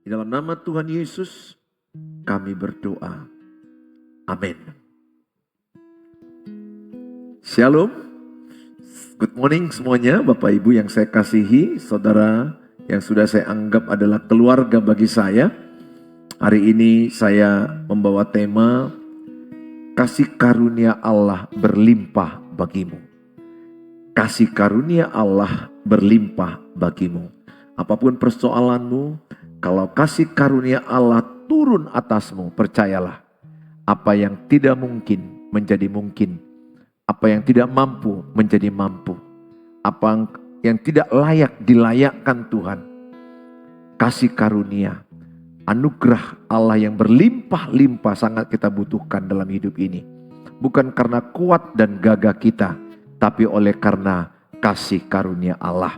Di dalam nama Tuhan Yesus, kami berdoa. Amin. Shalom. Good morning semuanya, Bapak Ibu yang saya kasihi, saudara yang sudah saya anggap adalah keluarga bagi saya. Hari ini saya membawa tema kasih karunia Allah berlimpah bagimu. Kasih karunia Allah berlimpah bagimu. Apapun persoalanmu, kalau kasih karunia Allah turun atasmu, percayalah. Apa yang tidak mungkin menjadi mungkin. Apa yang tidak mampu menjadi mampu. Apa yang tidak layak dilayakkan Tuhan. Kasih karunia, anugerah Allah yang berlimpah-limpah sangat kita butuhkan dalam hidup ini. Bukan karena kuat dan gagah kita, tapi oleh karena kasih karunia Allah.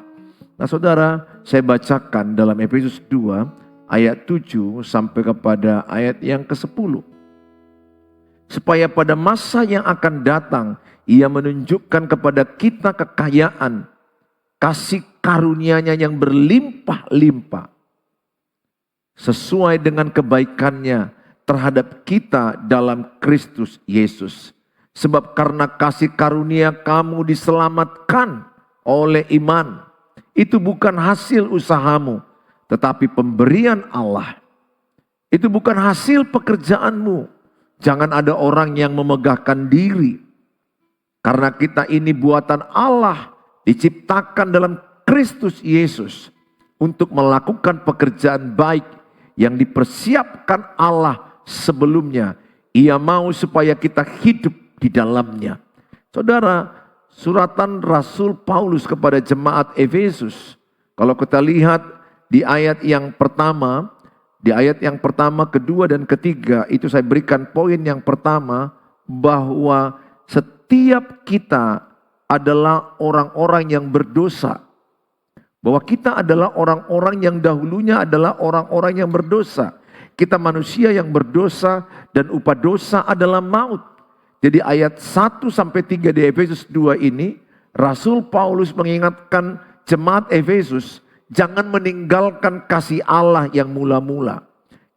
Nah saudara, saya bacakan dalam Efesus 2 ayat 7 sampai kepada ayat yang ke-10. Supaya pada masa yang akan datang, Ia menunjukkan kepada kita kekayaan kasih karunia-Nya yang berlimpah-limpah. Sesuai dengan kebaikan-Nya terhadap kita dalam Kristus Yesus. Sebab karena kasih karunia kamu diselamatkan oleh iman. Itu bukan hasil usahamu, tetapi pemberian Allah. Itu bukan hasil pekerjaanmu. Jangan ada orang yang memegahkan diri. Karena kita ini buatan Allah, diciptakan dalam Kristus Yesus untuk melakukan pekerjaan baik yang dipersiapkan Allah sebelumnya. Ia mau supaya kita hidup di dalamnya. Saudara, suratan Rasul Paulus kepada jemaat Efesus, kalau kita lihat di ayat yang pertama, kedua dan ketiga, itu saya berikan poin yang pertama, bahwa setiap kita adalah orang-orang yang berdosa. Bahwa kita adalah orang-orang yang dahulunya adalah orang-orang yang berdosa. Kita manusia yang berdosa dan upah dosa adalah maut. Jadi ayat 1 sampai 3 di Efesus 2 ini, Rasul Paulus mengingatkan jemaat Efesus, jangan meninggalkan kasih Allah yang mula-mula.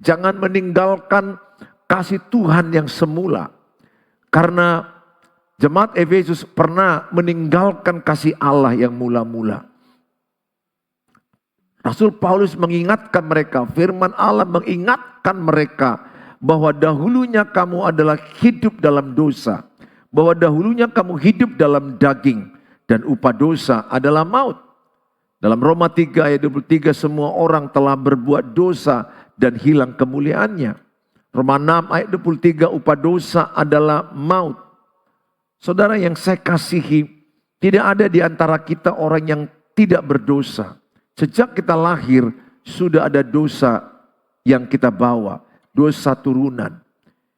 Jangan meninggalkan kasih Tuhan yang semula. Karena jemaat Efesus pernah meninggalkan kasih Allah yang mula-mula. Rasul Paulus mengingatkan mereka, firman Allah mengingatkan mereka bahwa dahulunya kamu adalah hidup dalam dosa. Bahwa dahulunya kamu hidup dalam daging dan upah dosa adalah maut. Dalam Roma 3 ayat 23 semua orang telah berbuat dosa dan hilang kemuliaannya. Roma 6 ayat 23 upah dosa adalah maut. Saudara yang saya kasihi, tidak ada di antara kita orang yang tidak berdosa. Sejak kita lahir sudah ada dosa yang kita bawa, dosa turunan.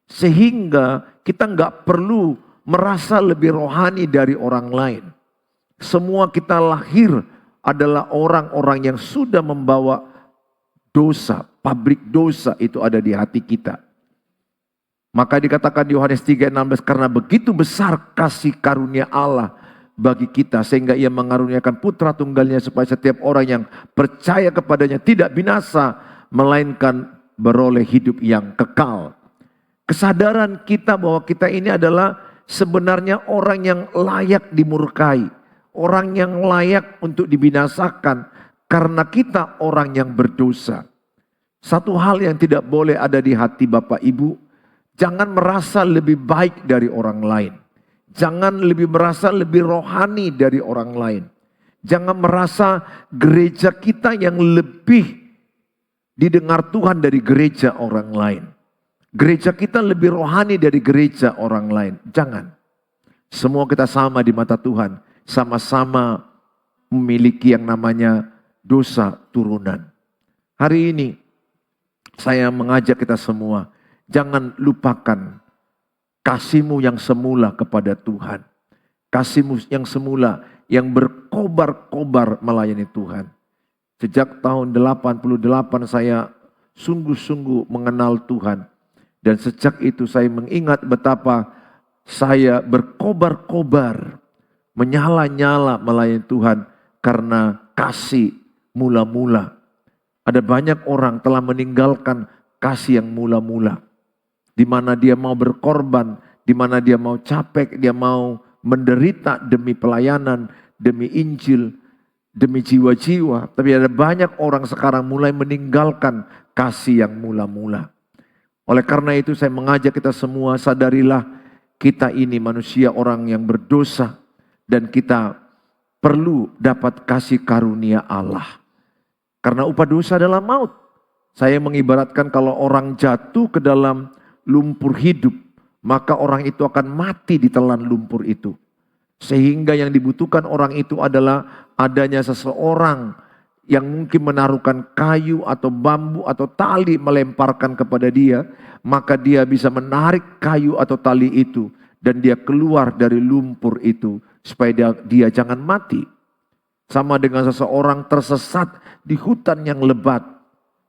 Sehingga kita nggak perlu merasa lebih rohani dari orang lain. Semua kita lahir adalah orang-orang yang sudah membawa dosa, pabrik dosa itu ada di hati kita. Maka dikatakan di Yohanes 3:16, karena begitu besar kasih karunia Allah bagi kita, sehingga Ia mengaruniakan putra tunggalnya supaya setiap orang yang percaya kepadanya tidak binasa, melainkan beroleh hidup yang kekal. Kesadaran kita bahwa kita ini adalah sebenarnya orang yang layak dimurkai, orang yang layak untuk dibinasakan karena kita orang yang berdosa. Satu hal yang tidak boleh ada di hati Bapak Ibu, jangan merasa lebih baik dari orang lain. Jangan merasa lebih rohani dari orang lain. Jangan merasa gereja kita yang lebih didengar Tuhan dari gereja orang lain. Gereja kita lebih rohani dari gereja orang lain. Jangan. Semua kita sama di mata Tuhan. Sama-sama memiliki yang namanya dosa turunan. Hari ini saya mengajak kita semua, jangan lupakan kasih-Mu yang semula kepada Tuhan. Kasih-Mu yang semula yang berkobar-kobar melayani Tuhan. Sejak tahun 88 saya sungguh-sungguh mengenal Tuhan. Dan sejak itu saya mengingat betapa saya berkobar-kobar, menyala-nyala melayani Tuhan karena kasih mula-mula. Ada banyak orang telah meninggalkan kasih yang mula-mula. Di mana dia mau berkorban, di mana dia mau capek, dia mau menderita demi pelayanan, demi Injil, demi jiwa-jiwa. Tapi ada banyak orang sekarang mulai meninggalkan kasih yang mula-mula. Oleh karena itu saya mengajak kita semua, sadarilah kita ini manusia orang yang berdosa. Dan kita perlu dapat kasih karunia Allah. Karena upah dosa adalah maut. Saya mengibaratkan kalau orang jatuh ke dalam lumpur hidup, maka orang itu akan mati di telan lumpur itu. Sehingga yang dibutuhkan orang itu adalah adanya seseorang yang mungkin menaruhkan kayu atau bambu atau tali melemparkan kepada dia, maka dia bisa menarik kayu atau tali itu dan dia keluar dari lumpur itu supaya dia jangan mati. Sama dengan seseorang tersesat di hutan yang lebat,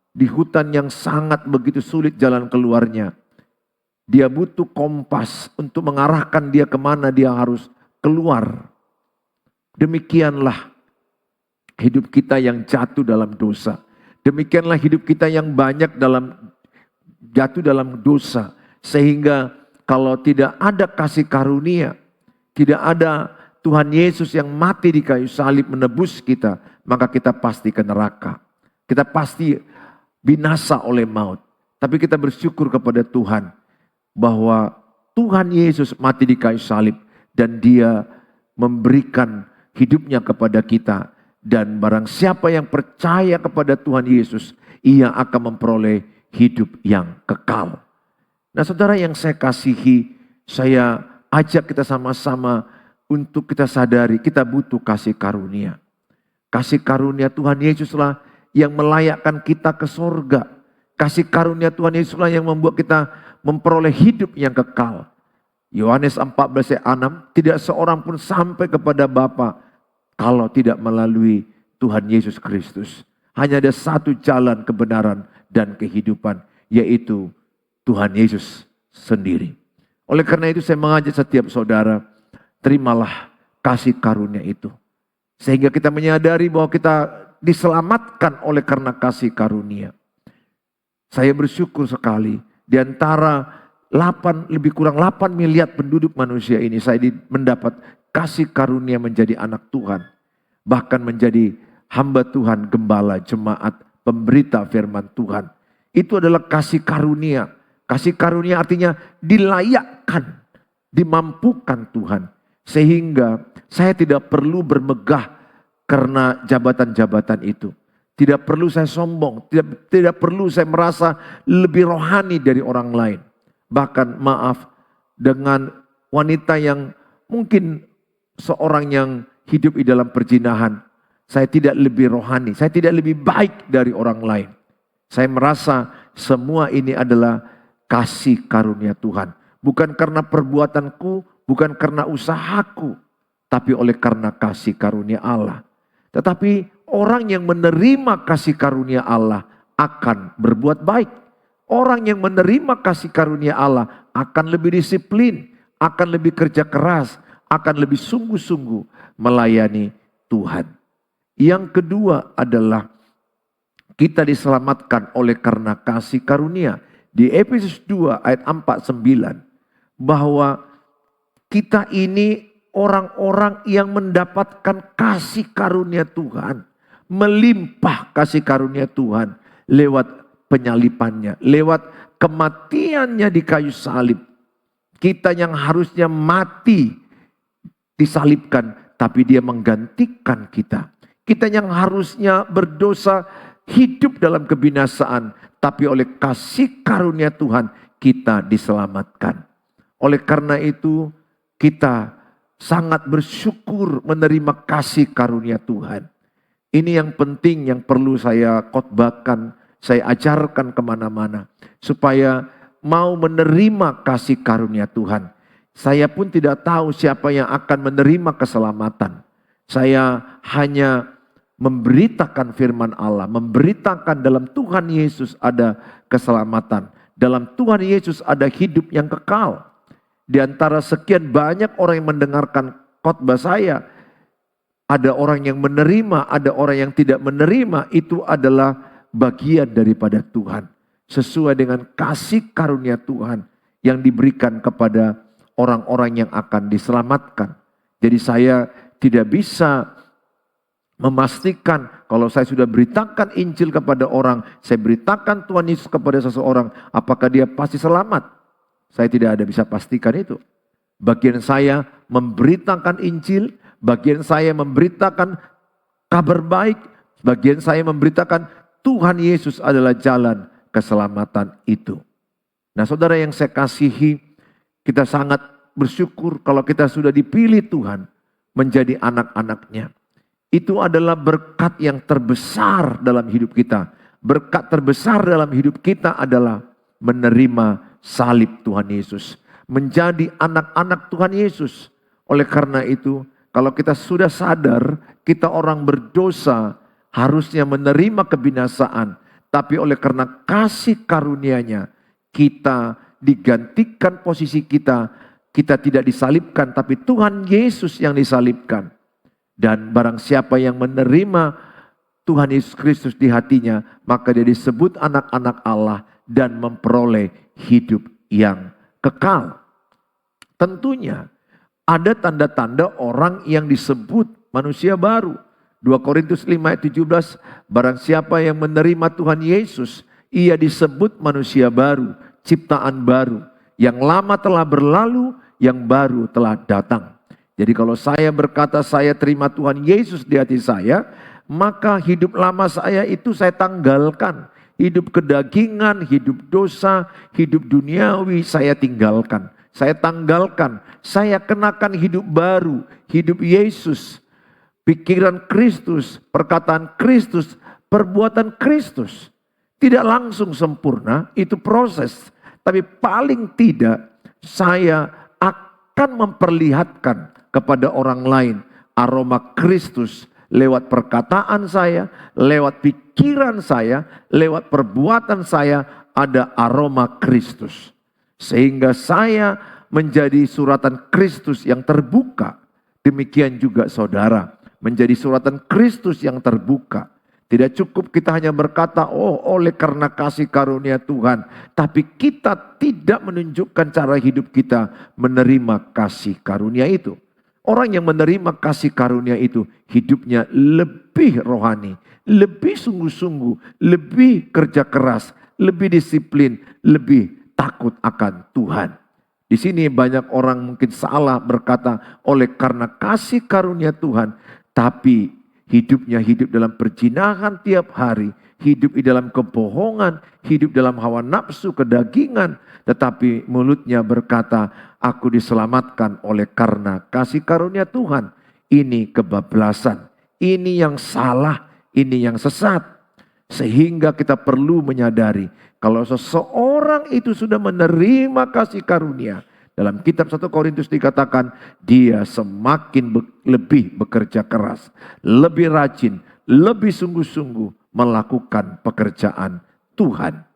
di hutan yang sangat begitu sulit jalan keluarnya. Dia butuh kompas untuk mengarahkan dia kemana dia harus keluar. Demikianlah hidup kita yang jatuh dalam dosa. Demikianlah hidup kita yang banyak jatuh dalam dosa. Sehingga kalau tidak ada kasih karunia, tidak ada Tuhan Yesus yang mati di kayu salib menebus kita, maka kita pasti ke neraka. Kita pasti binasa oleh maut. Tapi kita bersyukur kepada Tuhan bahwa Tuhan Yesus mati di kayu salib dan dia memberikan hidupnya kepada kita. Dan barang siapa yang percaya kepada Tuhan Yesus, ia akan memperoleh hidup yang kekal. Nah saudara yang saya kasihi, saya ajak kita sama-sama untuk kita sadari kita butuh kasih karunia. Kasih karunia Tuhan Yesuslah yang melayakkan kita ke sorga. Kasih karunia Tuhan Yesuslah yang membuat kita memperoleh hidup yang kekal. Yohanes 14 ayat 6, tidak seorang pun sampai kepada Bapa kalau tidak melalui Tuhan Yesus Kristus. Hanya ada satu jalan kebenaran dan kehidupan, yaitu Tuhan Yesus sendiri. Oleh karena itu saya mengajak setiap saudara, terimalah kasih karunia itu. Sehingga kita menyadari bahwa kita diselamatkan oleh karena kasih karunia. Saya bersyukur sekali di antara lebih kurang 8 miliar penduduk manusia ini, saya mendapat kasih karunia menjadi anak Tuhan. Bahkan menjadi hamba Tuhan, gembala, jemaat, pemberita firman Tuhan. Itu adalah kasih karunia. Kasih karunia artinya dilayakkan, dimampukan Tuhan. Sehingga saya tidak perlu bermegah karena jabatan-jabatan itu. Tidak perlu saya sombong, tidak perlu saya merasa lebih rohani dari orang lain. Bahkan maaf, dengan wanita yang mungkin seorang yang hidup di dalam perzinahan, saya tidak lebih rohani, saya tidak lebih baik dari orang lain. Saya merasa semua ini adalah kasih karunia Tuhan. Bukan karena perbuatanku, bukan karena usahaku, tapi oleh karena kasih karunia Allah. Tetapi orang yang menerima kasih karunia Allah akan berbuat baik. Orang yang menerima kasih karunia Allah akan lebih disiplin, akan lebih kerja keras, akan lebih sungguh-sungguh melayani Tuhan. Yang kedua adalah kita diselamatkan oleh karena kasih karunia. Di Efesus 2 ayat 4-9 bahwa kita ini orang-orang yang mendapatkan kasih karunia Tuhan. Melimpah kasih karunia Tuhan lewat penyalipannya, lewat kematiannya di kayu salib. Kita yang harusnya mati disalibkan, tapi dia menggantikan kita. Kita yang harusnya berdosa hidup dalam kebinasaan, tapi oleh kasih karunia Tuhan kita diselamatkan. Oleh karena itu kita sangat bersyukur menerima kasih karunia Tuhan. Ini yang penting yang perlu saya khotbahkan, saya ajarkan kemana-mana. Supaya mau menerima kasih karunia Tuhan. Saya pun tidak tahu siapa yang akan menerima keselamatan. Saya hanya memberitakan firman Allah. Memberitakan dalam Tuhan Yesus ada keselamatan. Dalam Tuhan Yesus ada hidup yang kekal. Di antara sekian banyak orang yang mendengarkan khotbah saya, ada orang yang menerima, ada orang yang tidak menerima. Itu adalah bagian daripada Tuhan. Sesuai dengan kasih karunia Tuhan yang diberikan kepada orang-orang yang akan diselamatkan. Jadi saya tidak bisa memastikan kalau saya sudah beritakan Injil kepada orang, saya beritakan Tuhan Yesus kepada seseorang, apakah dia pasti selamat? Saya tidak ada bisa pastikan itu. Bagian saya memberitakan Injil, bagian saya memberitakan kabar baik, bagian saya memberitakan Tuhan Yesus adalah jalan keselamatan itu. Nah saudara yang saya kasihi, kita sangat bersyukur kalau kita sudah dipilih Tuhan menjadi anak-anaknya. Itu adalah berkat yang terbesar dalam hidup kita. Berkat terbesar dalam hidup kita adalah menerima salib Tuhan Yesus. Menjadi anak-anak Tuhan Yesus. Oleh karena itu, kalau kita sudah sadar, kita orang berdosa harusnya menerima kebinasaan. Tapi oleh karena kasih karunia-Nya, kita digantikan posisi kita. Kita tidak disalibkan, tapi Tuhan Yesus yang disalibkan. Dan barang siapa yang menerima Tuhan Yesus Kristus di hatinya, maka dia disebut anak-anak Allah dan memperoleh hidup yang kekal. Tentunya ada tanda-tanda orang yang disebut manusia baru. 2 Korintus 5 ayat 17, barang siapa yang menerima Tuhan Yesus, ia disebut manusia baru, ciptaan baru. Yang lama telah berlalu, yang baru telah datang. Jadi kalau saya berkata saya terima Tuhan Yesus di hati saya, maka hidup lama saya itu saya tanggalkan. Hidup kedagingan, hidup dosa, hidup duniawi saya tinggalkan. Saya tanggalkan, saya kenakan hidup baru, hidup Yesus. Pikiran Kristus, perkataan Kristus, perbuatan Kristus. Tidak langsung sempurna, itu proses. Tapi paling tidak saya akan memperlihatkan kepada orang lain aroma Kristus lewat perkataan saya, lewat pikiran saya, lewat perbuatan saya ada aroma Kristus. Sehingga saya menjadi suratan Kristus yang terbuka. Demikian juga saudara menjadi suratan Kristus yang terbuka. Tidak cukup kita hanya berkata, oh oleh karena kasih karunia Tuhan. Tapi kita tidak menunjukkan cara hidup kita menerima kasih karunia itu. Orang yang menerima kasih karunia itu hidupnya lebih rohani, lebih sungguh-sungguh, lebih kerja keras, lebih disiplin, lebih takut akan Tuhan. Di sini banyak orang mungkin salah berkata oleh karena kasih karunia Tuhan, tapi hidupnya hidup dalam perjinahan tiap hari, hidup di dalam kebohongan, hidup dalam hawa nafsu, kedagingan. Tetapi mulutnya berkata, aku diselamatkan oleh karena kasih karunia Tuhan. Ini kebablasan, ini yang salah, ini yang sesat. Sehingga kita perlu menyadari, kalau seseorang itu sudah menerima kasih karunia, dalam kitab 1 Korintus dikatakan, dia semakin lebih bekerja keras, lebih rajin, lebih sungguh-sungguh melakukan pekerjaan Tuhan.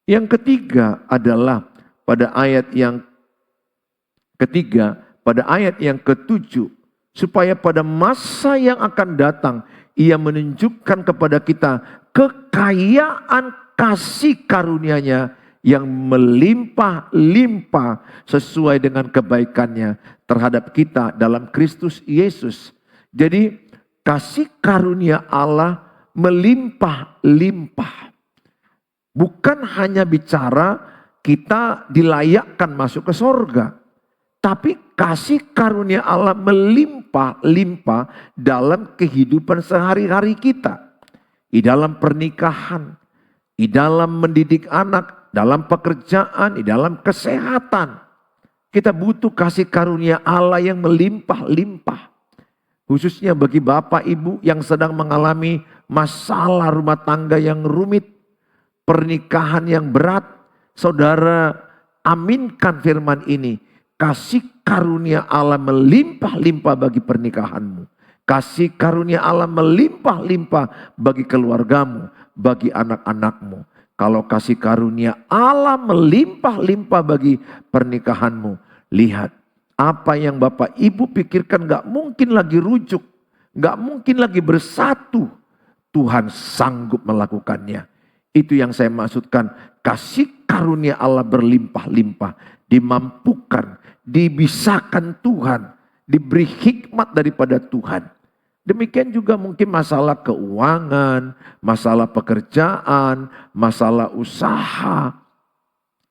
Yang ketiga adalah pada ayat yang ketiga, pada ayat yang ketujuh, supaya pada masa yang akan datang, ia menunjukkan kepada kita kekayaan kasih karunia-Nya yang melimpah-limpah sesuai dengan kebaikannya terhadap kita dalam Kristus Yesus. Jadi kasih karunia Allah melimpah-limpah. Bukan hanya bicara kita dilayakkan masuk ke sorga. Tapi kasih karunia Allah melimpah-limpah dalam kehidupan sehari-hari kita. Di dalam pernikahan, di dalam mendidik anak, dalam pekerjaan, di dalam kesehatan. Kita butuh kasih karunia Allah yang melimpah-limpah. Khususnya bagi bapak ibu yang sedang mengalami masalah rumah tangga yang rumit. Pernikahan yang berat, saudara aminkan firman ini. Kasih karunia Allah melimpah-limpah bagi pernikahanmu. Kasih karunia Allah melimpah-limpah bagi keluargamu, bagi anak-anakmu. Kalau kasih karunia Allah melimpah-limpah bagi pernikahanmu, lihat apa yang bapak ibu pikirkan gak mungkin lagi rujuk, gak mungkin lagi bersatu. Tuhan sanggup melakukannya. Itu yang saya maksudkan, kasih karunia Allah berlimpah-limpah, dimampukan, dibisakan Tuhan, diberi hikmat daripada Tuhan. Demikian juga mungkin masalah keuangan, masalah pekerjaan, masalah usaha.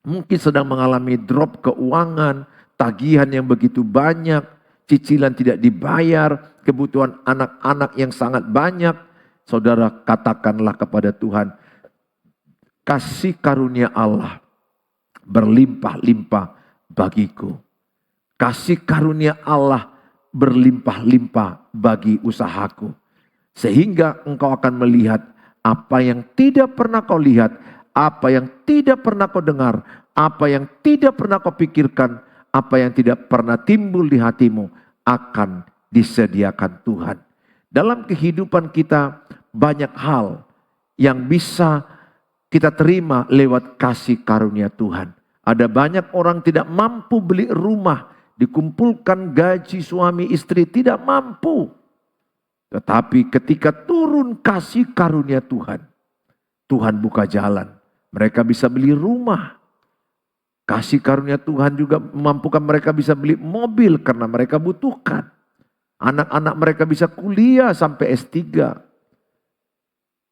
Mungkin sedang mengalami drop keuangan, tagihan yang begitu banyak, cicilan tidak dibayar, kebutuhan anak-anak yang sangat banyak. Saudara, katakanlah kepada Tuhan, kasih karunia Allah berlimpah-limpah bagiku. Kasih karunia Allah berlimpah-limpah bagi usahaku. Sehingga engkau akan melihat apa yang tidak pernah kau lihat, apa yang tidak pernah kau dengar, apa yang tidak pernah kau pikirkan, apa yang tidak pernah timbul di hatimu akan disediakan Tuhan. Dalam kehidupan kita banyak hal yang bisa kita terima lewat kasih karunia Tuhan. Ada banyak orang tidak mampu beli rumah, dikumpulkan gaji suami istri tidak mampu. Tetapi ketika turun kasih karunia Tuhan, Tuhan buka jalan. Mereka bisa beli rumah. Kasih karunia Tuhan juga memampukan mereka bisa beli mobil karena mereka butuhkan. Anak-anak mereka bisa kuliah sampai S3.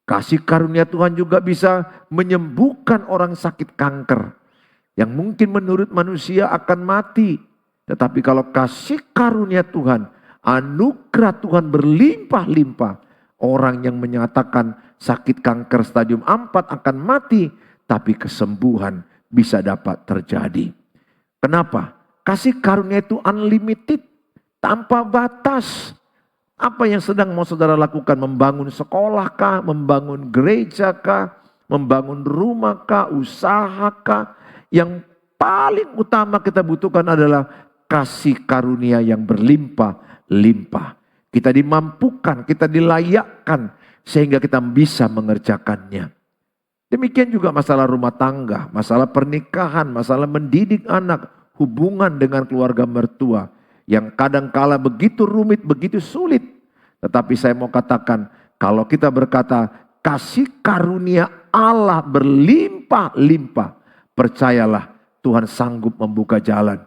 Kasih karunia Tuhan juga bisa menyembuhkan orang sakit kanker. Yang mungkin menurut manusia akan mati. Tetapi kalau kasih karunia Tuhan, anugerah Tuhan berlimpah-limpah. Orang yang menyatakan sakit kanker stadium 4 akan mati. Tapi kesembuhan bisa dapat terjadi. Kenapa? Kasih karunia itu unlimited. Tanpa batas. Apa yang sedang mau saudara lakukan? Membangun sekolah kah? Membangun gereja kah? Membangun rumah kah? Usaha kah? Yang paling utama kita butuhkan adalah kasih karunia yang berlimpah-limpah. Kita dimampukan, kita dilayakkan sehingga kita bisa mengerjakannya. Demikian juga masalah rumah tangga, masalah pernikahan, masalah mendidik anak, hubungan dengan keluarga mertua. Yang kadang-kala begitu rumit, begitu sulit. Tetapi saya mau katakan, kalau kita berkata kasih karunia Allah berlimpah-limpah, percayalah Tuhan sanggup membuka jalan.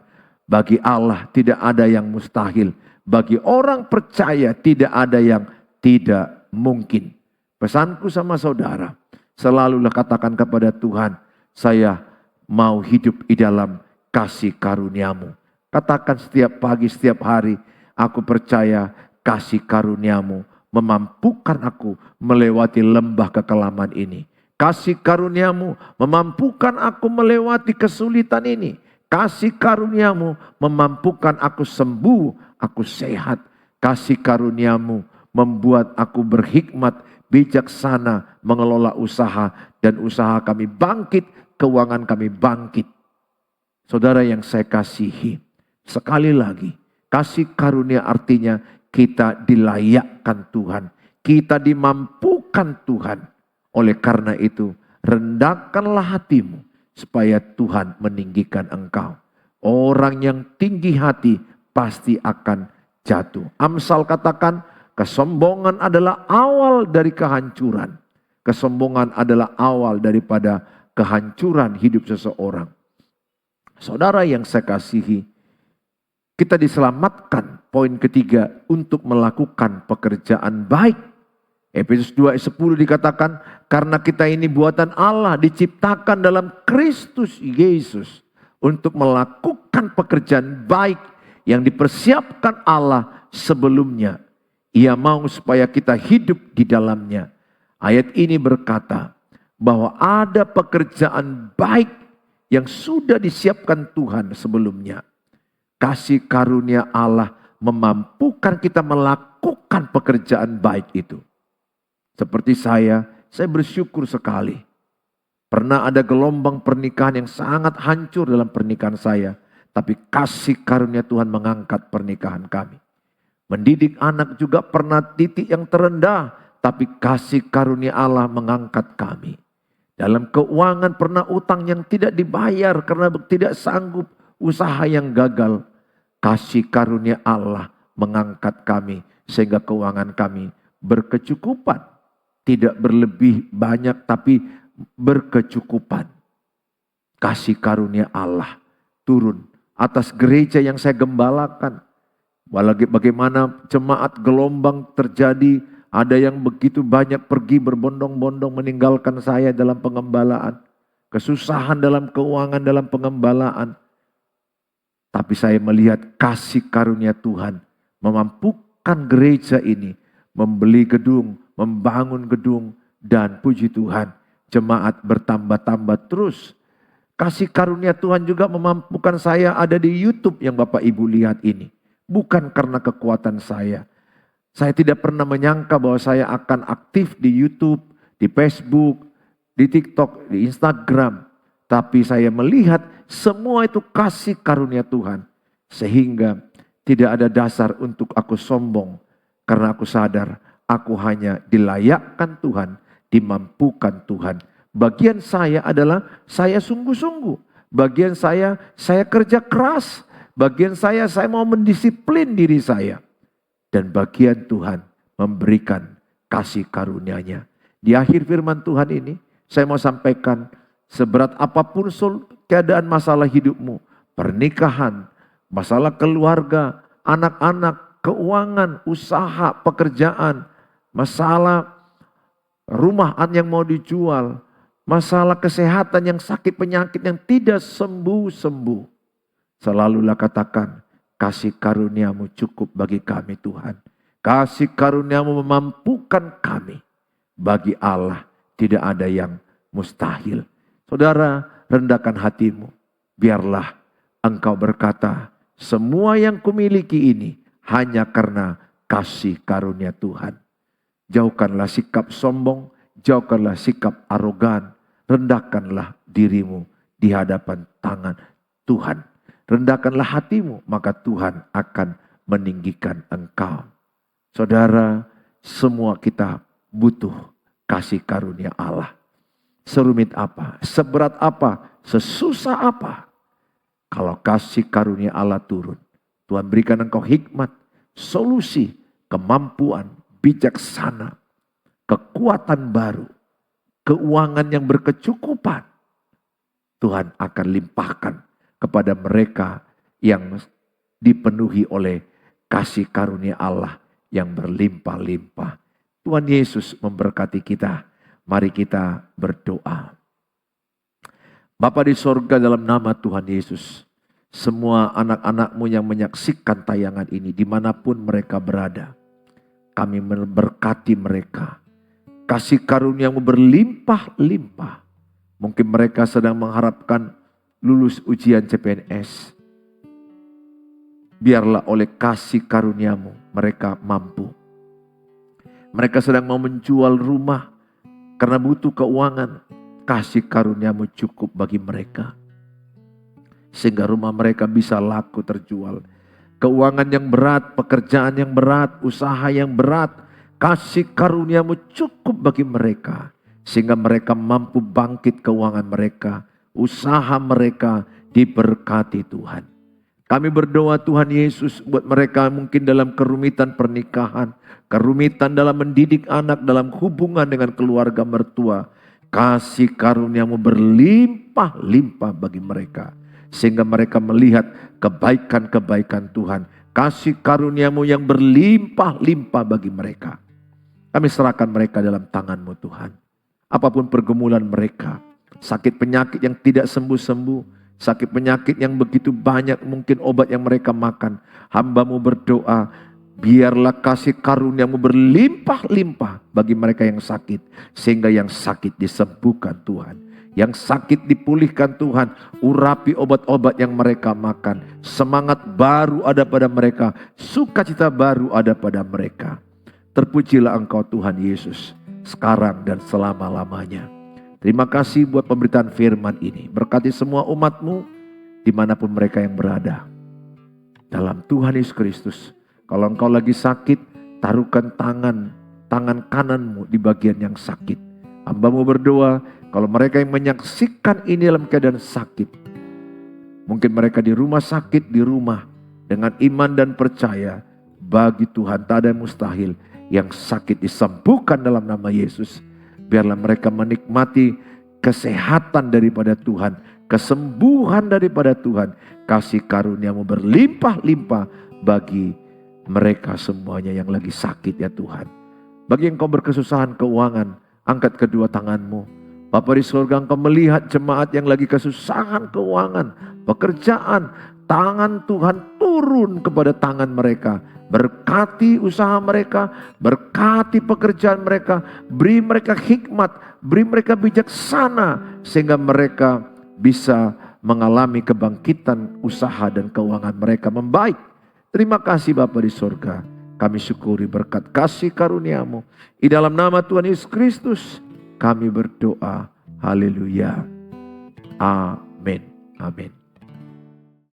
Bagi Allah tidak ada yang mustahil. Bagi orang percaya tidak ada yang tidak mungkin. Pesanku sama saudara, selalulah katakan kepada Tuhan, saya mau hidup di dalam kasih karuniamu. Katakan setiap pagi, setiap hari, aku percaya kasih karuniamu memampukan aku melewati lembah kekelaman ini. Kasih karuniamu memampukan aku melewati kesulitan ini. Kasih karuniamu memampukan aku sembuh, aku sehat. Kasih karuniamu membuat aku berhikmat, bijaksana, mengelola usaha. Dan usaha kami bangkit, keuangan kami bangkit. Saudara yang saya kasihi, sekali lagi, kasih karunia artinya kita dilayakkan Tuhan. Kita dimampukan Tuhan. Oleh karena itu, rendahkanlah hatimu supaya Tuhan meninggikan engkau. Orang yang tinggi hati pasti akan jatuh. Amsal katakan, kesombongan adalah awal dari kehancuran. Kesombongan adalah awal daripada kehancuran hidup seseorang. Saudara yang saya kasihi, kita diselamatkan, poin ketiga, untuk melakukan pekerjaan baik. Efesus 2 ayat 10 dikatakan, karena kita ini buatan Allah, diciptakan dalam Kristus Yesus untuk melakukan pekerjaan baik yang dipersiapkan Allah sebelumnya. Ia mau supaya kita hidup di dalamnya. Ayat ini berkata bahwa ada pekerjaan baik yang sudah disiapkan Tuhan sebelumnya. Kasih karunia Allah memampukan kita melakukan pekerjaan baik itu. Seperti saya bersyukur sekali. Pernah ada gelombang pernikahan yang sangat hancur dalam pernikahan saya. Tapi kasih karunia Tuhan mengangkat pernikahan kami. Mendidik anak juga pernah titik yang terendah. Tapi kasih karunia Allah mengangkat kami. Dalam keuangan pernah utang yang tidak dibayar karena tidak sanggup, usaha yang gagal. Kasih karunia Allah mengangkat kami sehingga keuangan kami berkecukupan. tidak berlebih banyak tapi berkecukupan. Kasih karunia Allah turun atas gereja yang saya gembalakan. Bagaimana jemaat gelombang terjadi, ada yang begitu banyak pergi berbondong-bondong meninggalkan saya dalam pengembalaan. Kesusahan dalam keuangan, dalam pengembalaan. Tapi saya melihat kasih karunia Tuhan memampukan gereja ini membeli gedung, membangun gedung, dan puji Tuhan, jemaat bertambah-tambah terus. Kasih karunia Tuhan juga memampukan saya ada di YouTube yang Bapak Ibu lihat ini. Bukan karena kekuatan saya. Saya tidak pernah menyangka bahwa saya akan aktif di YouTube, di Facebook, di TikTok, di Instagram. Tapi saya melihat semua itu kasih karunia Tuhan. Sehingga tidak ada dasar untuk aku sombong. Karena aku sadar aku hanya dilayakkan Tuhan, dimampukan Tuhan. Bagian saya adalah saya sungguh-sungguh. Bagian saya kerja keras. Bagian saya mau mendisiplin diri saya. Dan bagian Tuhan memberikan kasih karunia-Nya. Di akhir firman Tuhan ini, saya mau sampaikan, seberat apapun keadaan masalah hidupmu, pernikahan, masalah keluarga, anak-anak, keuangan, usaha, pekerjaan, masalah rumah yang mau dijual, masalah kesehatan yang sakit penyakit yang tidak sembuh-sembuh. Selalulah katakan, kasih karunia-Mu cukup bagi kami Tuhan. Kasih karunia-Mu memampukan kami. Bagi Allah tidak ada yang mustahil. Saudara, rendahkan hatimu. Biarlah engkau berkata, semua yang kumiliki ini hanya karena kasih karunia Tuhan. Jauhkanlah sikap sombong, jauhkanlah sikap arogan. Rendahkanlah dirimu di hadapan tangan Tuhan. Rendahkanlah hatimu, maka Tuhan akan meninggikan engkau. Saudara, semua kita butuh kasih karunia Allah. Serumit apa, seberat apa, sesusah apa. Kalau kasih karunia Allah turun, Tuhan berikan engkau hikmat, solusi, kemampuan, bijaksana, kekuatan baru, keuangan yang berkecukupan. Tuhan akan limpahkan kepada mereka yang dipenuhi oleh kasih karunia Allah yang berlimpah-limpah. Tuhan Yesus memberkati kita. Mari kita berdoa. Bapa di sorga, dalam nama Tuhan Yesus, semua anak-anak-Mu yang menyaksikan tayangan ini dimanapun mereka berada, kami memberkati mereka. Kasih karunia-Mu berlimpah-limpah. Mungkin mereka sedang mengharapkan lulus ujian CPNS. Biarlah oleh kasih karunia-Mu mereka mampu. Mereka sedang mau menjual rumah karena butuh keuangan. Kasih karunia-Mu cukup bagi mereka. Sehingga rumah mereka bisa laku terjual. Keuangan yang berat, pekerjaan yang berat, usaha yang berat. Kasih karunia-Mu cukup bagi mereka. Sehingga mereka mampu bangkit keuangan mereka. Usaha mereka diberkati Tuhan. Kami berdoa Tuhan Yesus buat mereka mungkin dalam kerumitan pernikahan. Kerumitan dalam mendidik anak, dalam hubungan dengan keluarga mertua. Kasih karunia-Mu berlimpah-limpah bagi mereka. Sehingga mereka melihat kebaikan-kebaikan Tuhan. Kasih karunia-Mu yang berlimpah-limpah bagi mereka. Kami serahkan mereka dalam tangan-Mu Tuhan. Apapun pergumulan mereka. Sakit penyakit yang tidak sembuh-sembuh. Sakit penyakit yang begitu banyak mungkin obat yang mereka makan. Hamba-Mu berdoa, biarlah kasih karunia-Mu berlimpah-limpah bagi mereka yang sakit. Sehingga yang sakit disembuhkan Tuhan. Yang sakit dipulihkan Tuhan. Urapi obat-obat yang mereka makan. Semangat baru ada pada mereka. Sukacita baru ada pada mereka. Terpujilah Engkau Tuhan Yesus. Sekarang dan selama-lamanya. Terima kasih buat pemberitaan firman ini. Berkati semua umat-Mu dimanapun mereka yang berada. Dalam Tuhan Yesus Kristus. Kalau engkau lagi sakit, taruhkan tangan kanan-Mu di bagian yang sakit. Hamba-Mu berdoa, kalau mereka yang menyaksikan ini dalam keadaan sakit. Mungkin mereka di rumah sakit, di rumah. Dengan iman dan percaya, bagi Tuhan tak ada yang mustahil. yang sakit disembuhkan dalam nama Yesus. Biarlah mereka menikmati kesehatan daripada Tuhan, kesembuhan daripada Tuhan, kasih karunia-Mu berlimpah-limpah bagi mereka semuanya yang lagi sakit ya Tuhan. Bagi Engkau berkesusahan keuangan, angkat kedua tangan-Mu. Bapa di surga, Engkau melihat jemaat yang lagi kesusahan keuangan, pekerjaan, tangan Tuhan turun kepada tangan mereka. Berkati usaha mereka, berkati pekerjaan mereka, beri mereka hikmat, beri mereka bijaksana, sehingga mereka bisa mengalami kebangkitan usaha dan keuangan mereka membaik. Terima kasih Bapa di surga, kami syukuri berkat kasih karunia-Mu. Di dalam nama Tuhan Yesus Kristus kami berdoa, haleluya, amin, amin.